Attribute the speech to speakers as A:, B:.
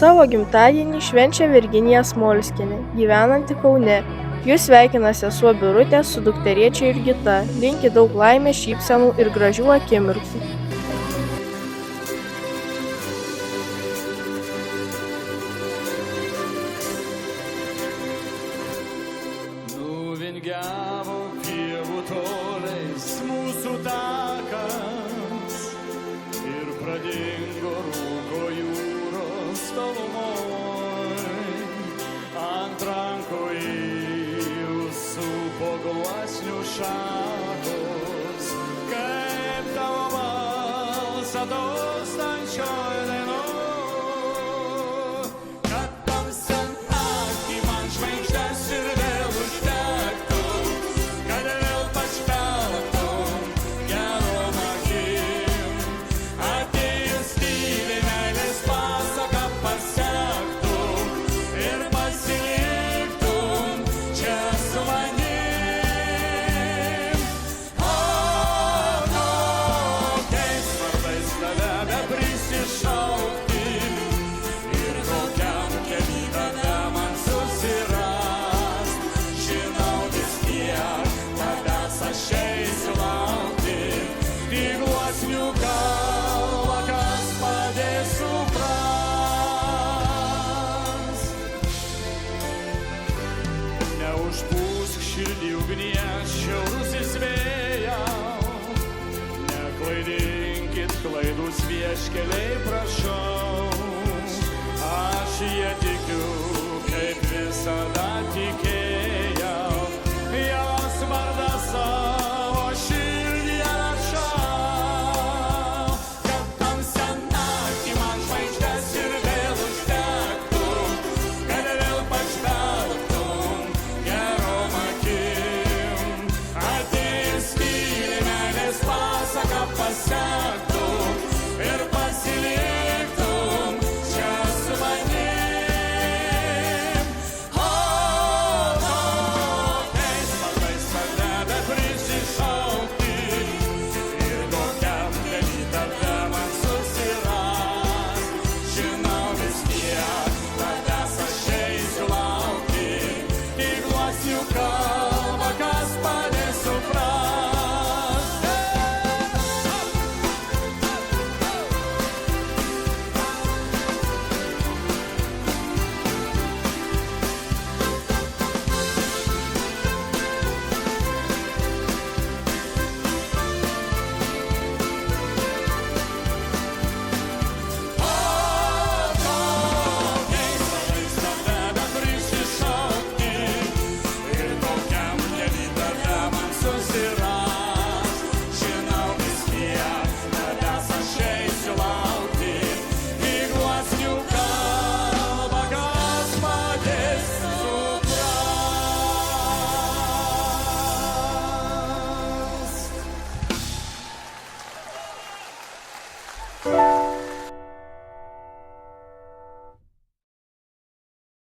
A: Savo gimtadienį švenčia Virginija Smolskienė, gyvenanti Kaune. Jus sveikina sesuo Birutė su dukterėčia Jurgita, linki daug laimės, šypsenų ir gražių akimirkų.
B: Nuvingiavo pievų toliais mūsų takas ir pradingo rūko jūros tolumoj. Ant rankų jūsų po gluosnių šakos, kaip tavo balsą tolstančioj dainoj. Neužpūsk širdį ugnies šiaurusis vėjau, neklaidinkit klaidūs vieškeliai, prašau. Aš jie tikiu, kaip visada tikėjau.